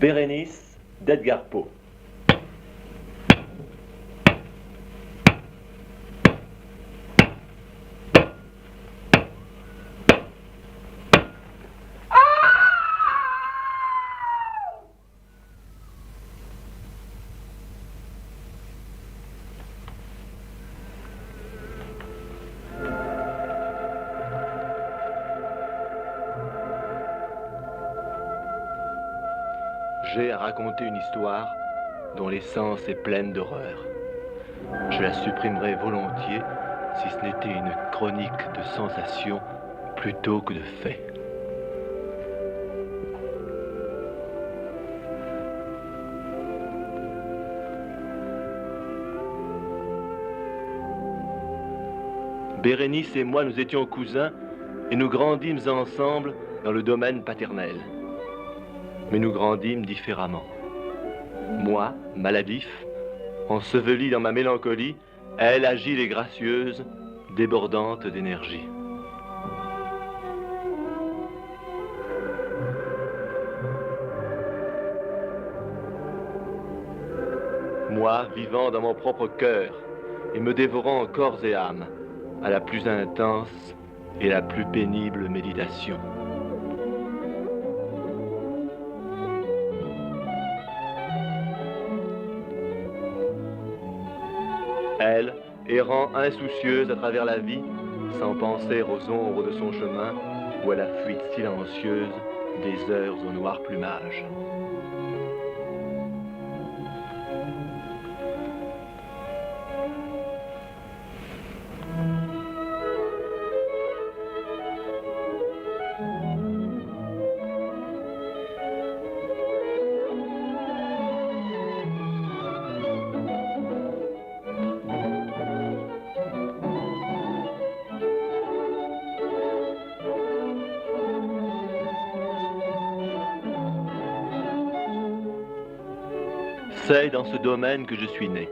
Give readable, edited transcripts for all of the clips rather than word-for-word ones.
Bérénice d'Edgar Poe. J'ai à raconter une histoire dont l'essence est pleine d'horreur. Je la supprimerais volontiers si ce n'était une chronique de sensations plutôt que de faits. Bérénice et moi, nous étions cousins et nous grandîmes ensemble dans le domaine paternel. Mais nous grandîmes différemment. Moi, maladif, enseveli dans ma mélancolie, elle agile et gracieuse, débordante d'énergie. Moi, vivant dans mon propre cœur et me dévorant en corps et âme, à la plus intense et la plus pénible méditation. Elle, errant insoucieuse à travers la vie, sans penser aux ombres de son chemin ou à la fuite silencieuse des heures au noir plumage. C'est dans ce domaine que je suis né.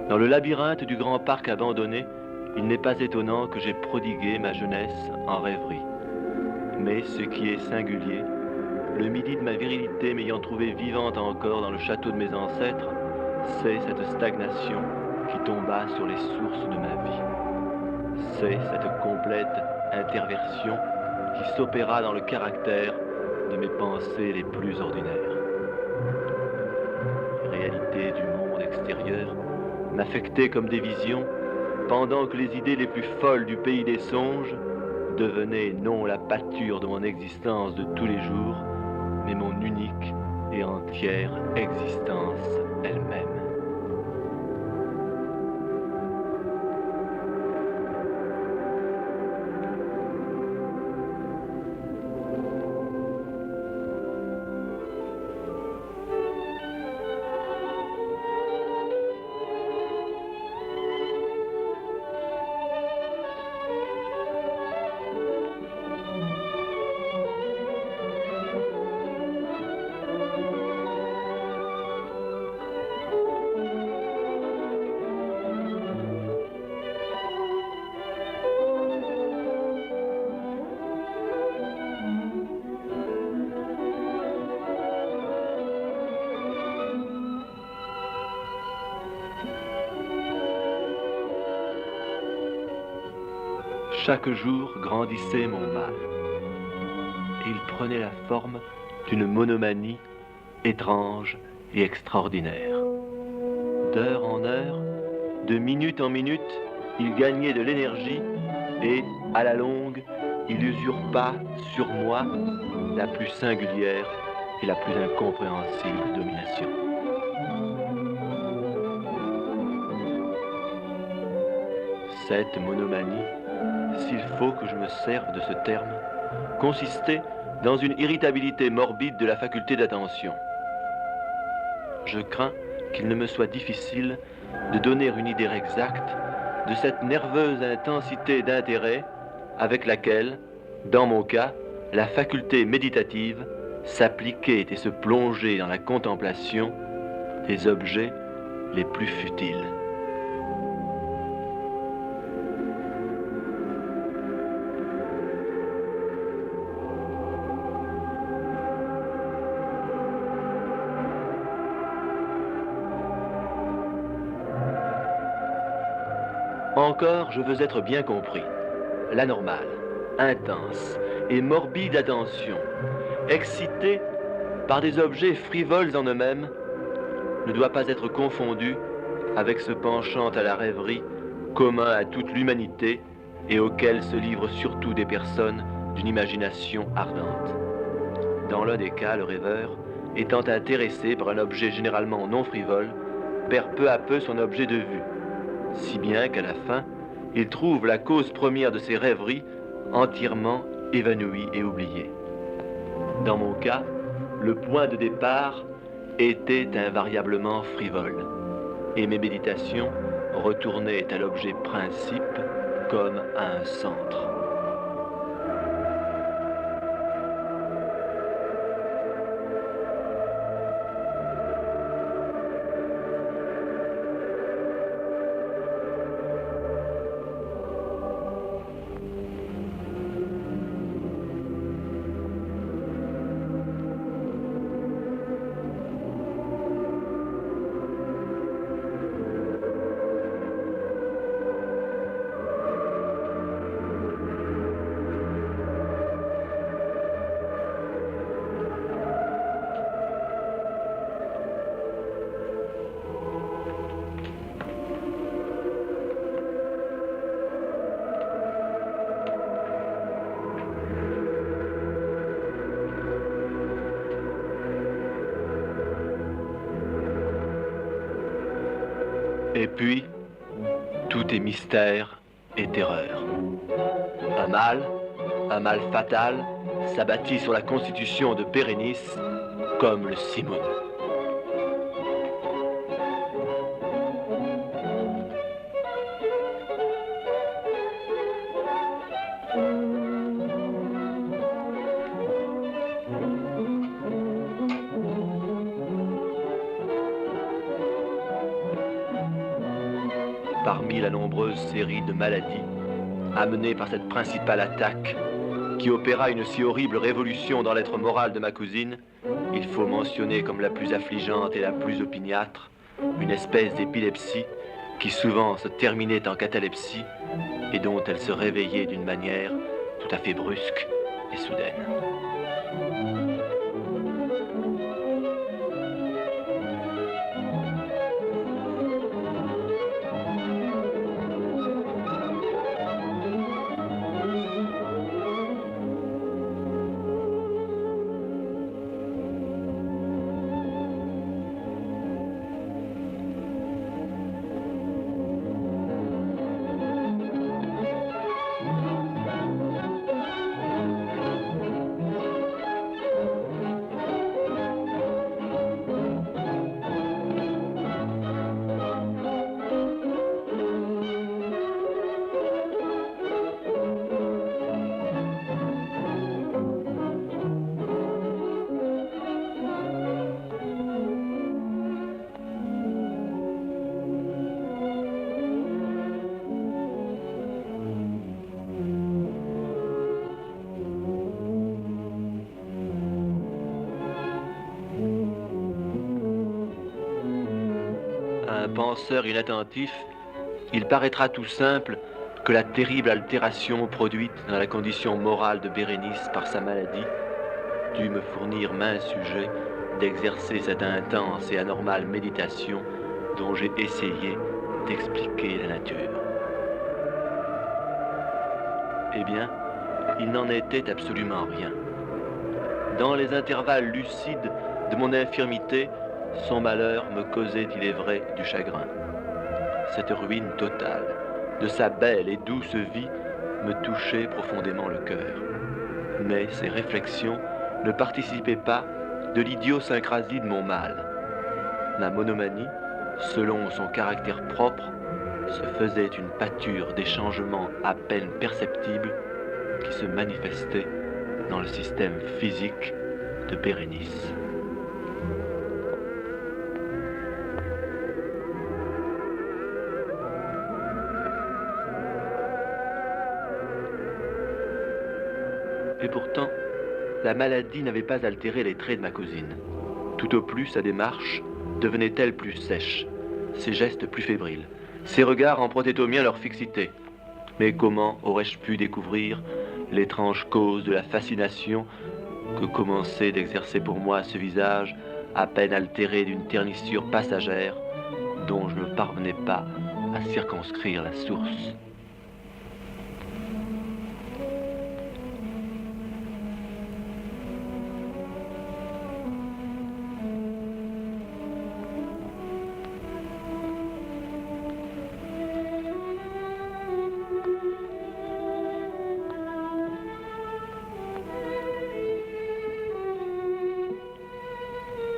Dans le labyrinthe du grand parc abandonné, il n'est pas étonnant que j'ai prodigué ma jeunesse en rêverie. Mais ce qui est singulier, le midi de ma virilité m'ayant trouvé vivante encore dans le château de mes ancêtres, c'est cette stagnation qui tomba sur les sources de ma vie. C'est cette complète interversion qui s'opéra dans le caractère de mes pensées les plus ordinaires. Réalité du monde extérieur m'affectait comme des visions, pendant que les idées les plus folles du pays des songes devenaient non la pâture de mon existence de tous les jours, mais mon unique et entière existence elle-même. Chaque jour grandissait mon mal, et il prenait la forme d'une monomanie étrange et extraordinaire. D'heure en heure, de minute en minute, il gagnait de l'énergie et, à la longue, il usurpa sur moi la plus singulière et la plus incompréhensible domination. Cette monomanie, s'il faut que je me serve de ce terme, consistait dans une irritabilité morbide de la faculté d'attention. Je crains qu'il ne me soit difficile de donner une idée exacte de cette nerveuse intensité d'intérêt avec laquelle, dans mon cas, la faculté méditative s'appliquait et se plongeait dans la contemplation des objets les plus futiles. Encore, je veux être bien compris. L'anormal, intense et morbide attention, excitée par des objets frivoles en eux-mêmes, ne doit pas être confondu avec ce penchant à la rêverie commun à toute l'humanité et auquel se livrent surtout des personnes d'une imagination ardente. Dans l'un des cas, le rêveur, étant intéressé par un objet généralement non frivole, perd peu à peu son objet de vue, si bien qu'à la fin, il trouve la cause première de ses rêveries entièrement évanouie et oubliée. Dans mon cas, le point de départ était invariablement frivole, et mes méditations retournaient à l'objet principe comme à un centre. Et puis, tout est mystère et terreur. Un mal fatal, s'abattit sur la constitution de Bérénice comme le simoun. Parmi la nombreuse série de maladies amenées par cette principale attaque qui opéra une si horrible révolution dans l'être moral de ma cousine, il faut mentionner comme la plus affligeante et la plus opiniâtre une espèce d'épilepsie qui souvent se terminait en catalepsie et dont elle se réveillait d'une manière tout à fait brusque et soudaine. Un penseur inattentif, il paraîtra tout simple que la terrible altération produite dans la condition morale de Bérénice par sa maladie dut me fournir maint sujet d'exercer cette intense et anormale méditation dont j'ai essayé d'expliquer la nature. Eh bien, il n'en était absolument rien. Dans les intervalles lucides de mon infirmité, son malheur me causait, il est vrai, du chagrin. Cette ruine totale de sa belle et douce vie me touchait profondément le cœur. Mais ces réflexions ne participaient pas de l'idiosyncrasie de mon mal. Ma monomanie, selon son caractère propre, se faisait une pâture des changements à peine perceptibles qui se manifestaient dans le système physique de Bérénice. Et pourtant, la maladie n'avait pas altéré les traits de ma cousine. Tout au plus, sa démarche devenait-elle plus sèche, ses gestes plus fébriles, Ses regards empruntaient aux miens leur fixité. Mais comment aurais-je pu découvrir l'étrange cause de la fascination que commençait d'exercer pour moi ce visage à peine altéré d'une ternissure passagère dont je ne parvenais pas à circonscrire la source.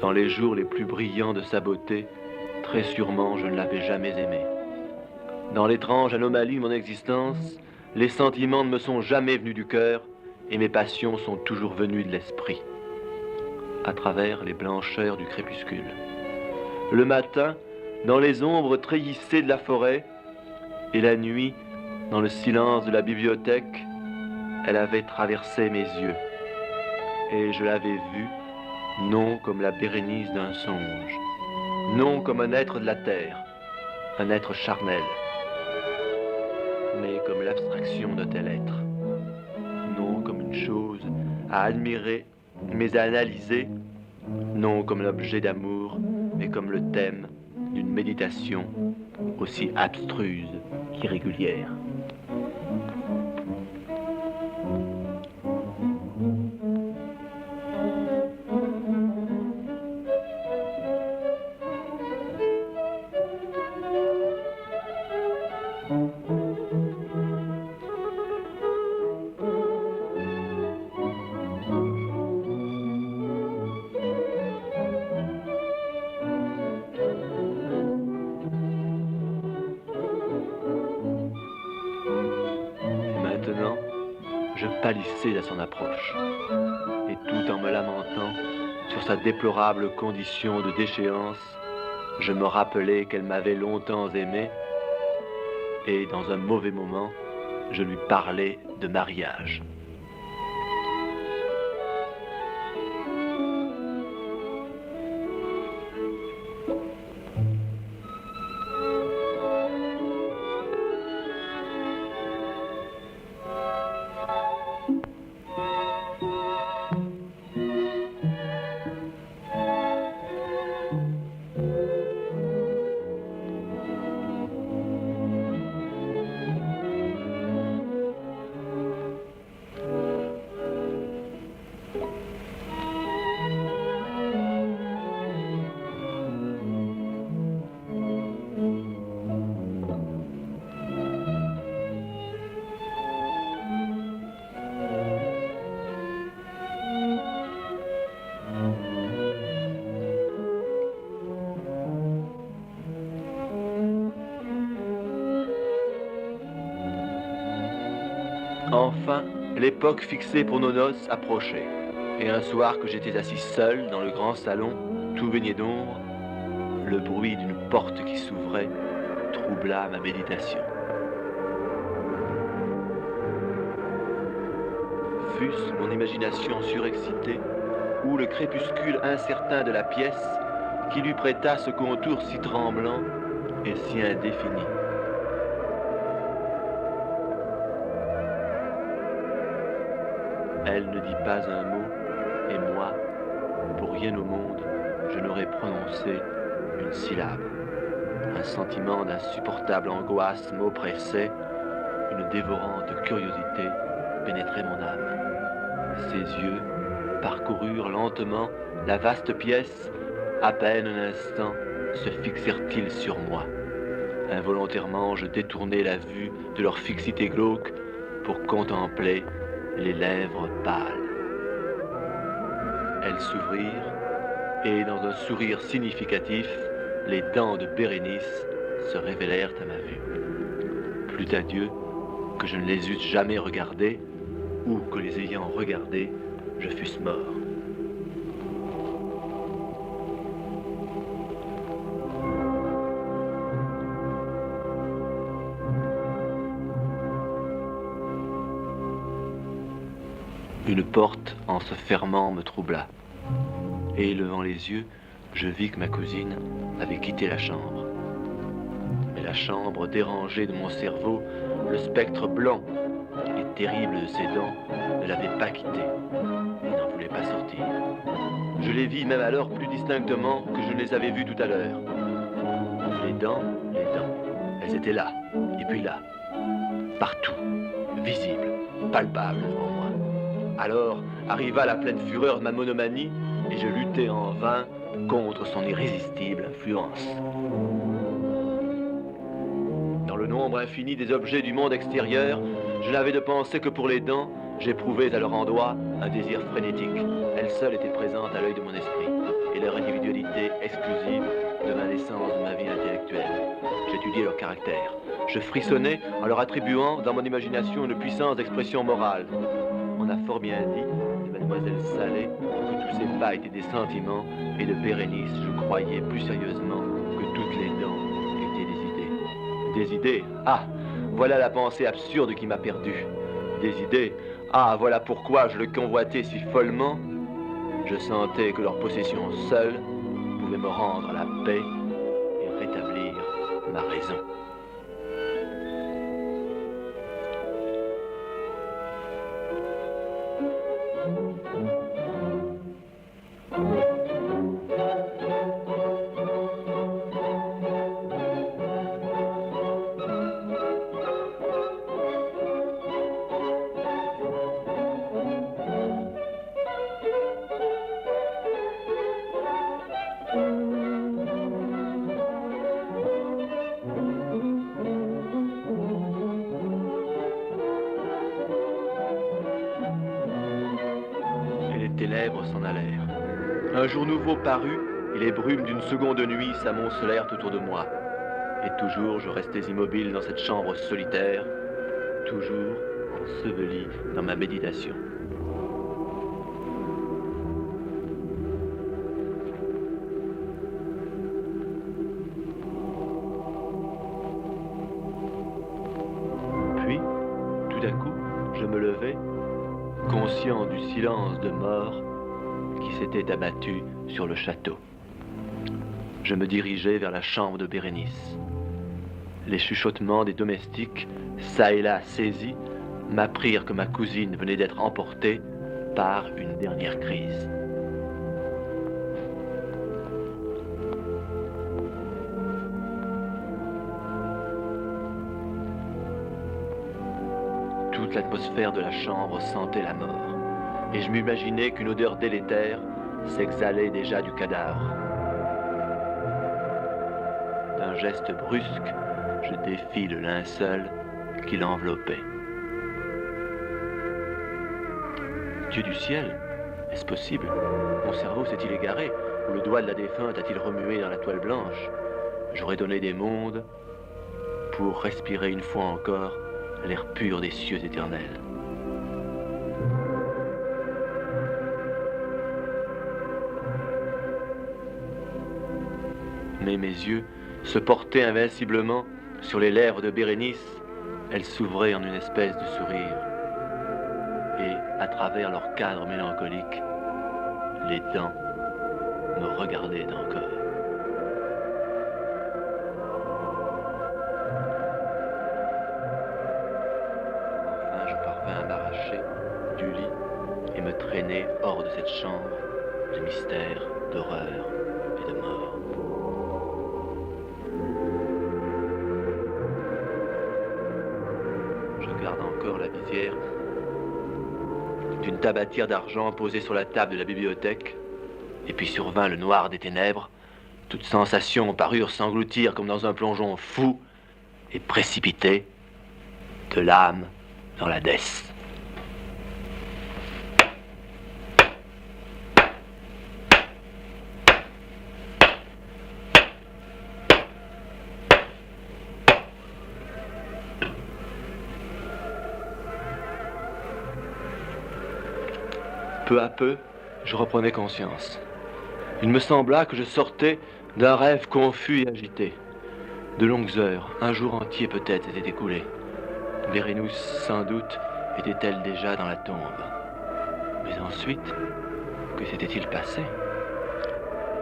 Dans les jours les plus brillants de sa beauté, très sûrement je ne l'avais jamais aimée. Dans l'étrange anomalie de mon existence, les sentiments ne me sont jamais venus du cœur et mes passions sont toujours venues de l'esprit, à travers les blancheurs du crépuscule. Le matin, dans les ombres treillissées de la forêt, et la nuit, dans le silence de la bibliothèque, elle avait traversé mes yeux, et je l'avais vue, non comme la Bérénice d'un songe, non comme un être de la terre, un être charnel, mais comme l'abstraction d'un tel être, non comme une chose à admirer, mais à analyser, non comme l'objet d'amour, mais comme le thème d'une méditation aussi abstruse qu'irrégulière. Maintenant, je pâlissais à son approche, et tout en me lamentant sur sa déplorable condition de déchéance, je me rappelais qu'elle m'avait longtemps aimé, et dans un mauvais moment, je lui parlais de mariage. Enfin, l'époque fixée pour nos noces approchait, et un soir que j'étais assis seul dans le grand salon, tout baigné d'ombre, le bruit d'une porte qui s'ouvrait troubla ma méditation. Fût-ce mon imagination surexcitée, ou le crépuscule incertain de la pièce qui lui prêta ce contour si tremblant et si indéfini. Elle ne dit pas un mot, et moi, pour rien au monde, je n'aurais prononcé une syllabe. Un sentiment d'insupportable angoisse m'oppressait, une dévorante curiosité pénétrait mon âme. Ses yeux parcoururent lentement la vaste pièce, à peine un instant se fixèrent-ils sur moi. Involontairement, je détournai la vue de leur fixité glauque pour contempler les lèvres pâles. Elles s'ouvrirent, et dans un sourire significatif, les dents de Bérénice se révélèrent à ma vue. Plût à Dieu que je ne les eusse jamais regardées, ou que les ayant regardées, je fusse mort. Une porte, en se fermant, me troubla. Et levant les yeux, je vis que ma cousine avait quitté la chambre. Mais la chambre dérangée de mon cerveau, le spectre blanc et terrible de ses dents, ne l'avait pas quitté et n'en voulait pas sortir. Je les vis même alors plus distinctement que je ne les avais vus tout à l'heure. Les dents, elles étaient là, et puis là, partout, visibles, palpables devant moi. Alors arriva la pleine fureur de ma monomanie, et je luttai en vain contre son irrésistible influence. Dans le nombre infini des objets du monde extérieur, je n'avais de pensée que pour les dents, j'éprouvais à leur endroit un désir frénétique. Elles seules étaient présentes à l'œil de mon esprit, et leur individualité exclusive devint l'essence de ma vie intellectuelle. J'étudiais leur caractère. Je frissonnais en leur attribuant dans mon imagination une puissance d'expression morale. On a fort bien dit de Mademoiselle Salé que tous ces pas étaient des sentiments, et de Bérénice, je croyais plus sérieusement que toutes les dents étaient des idées. Des idées, ah, voilà la pensée absurde qui m'a perdu. Des idées, ah, voilà pourquoi je le convoitais si follement. Je sentais que leur possession seule pouvait me rendre la paix et rétablir ma raison. Les ténèbres s'en allèrent. Un jour nouveau parut, et les brumes d'une seconde nuit s'amoncelèrent autour de moi. Et toujours je restais immobile dans cette chambre solitaire, toujours enseveli dans ma méditation. Puis, tout d'un coup, je me levai, conscient du silence de mort qui s'était abattu sur le château. Je me dirigeai vers la chambre de Bérénice. Les chuchotements des domestiques, çà et là saisis, m'apprirent que ma cousine venait d'être emportée par une dernière crise. Toute l'atmosphère de la chambre sentait la mort, et je m'imaginais qu'une odeur délétère s'exhalait déjà du cadavre. D'un geste brusque, je défis le linceul qui l'enveloppait. Dieu du ciel, est-ce possible? Mon cerveau s'est-il égaré, ou le doigt de la défunte a-t-il remué dans la toile blanche? J'aurais donné des mondes pour respirer une fois encore l'air pur des cieux éternels. Mais mes yeux se portaient invinciblement sur les lèvres de Bérénice. Elles s'ouvraient en une espèce de sourire. Et, à travers leur cadre mélancolique, les dents me regardaient encore. Enfin, je parvins à m'arracher du lit et me traîner hors de cette chambre de mystère, d'horreur et de mort. Je garde encore la visière d'une tabatière d'argent posée sur la table de la bibliothèque, et puis survint le noir des ténèbres. Toutes sensations parurent s'engloutir comme dans un plongeon fou et précipité de l'âme dans la dèce. Peu à peu, je reprenais conscience. Il me sembla que je sortais d'un rêve confus et agité. De longues heures, un jour entier peut-être, s'étaient écoulés. Bérénice, sans doute, était-elle déjà dans la tombe. Mais ensuite, que s'était-il passé?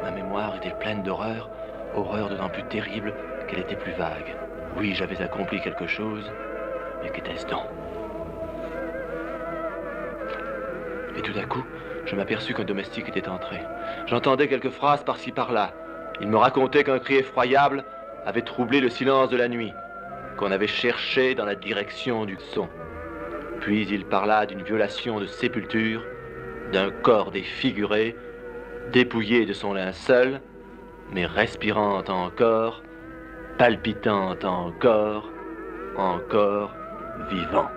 Ma mémoire était pleine d'horreur, horreur d'autant plus terrible qu'elle était plus vague. Oui, j'avais accompli quelque chose, mais qu'était-ce donc? Et tout à coup, je m'aperçus qu'un domestique était entré. J'entendais quelques phrases par-ci par-là. Il me racontait qu'un cri effroyable avait troublé le silence de la nuit, qu'on avait cherché dans la direction du son. Puis il parla d'une violation de sépulture, d'un corps défiguré, dépouillé de son linceul, mais respirant encore, palpitant encore, encore vivant.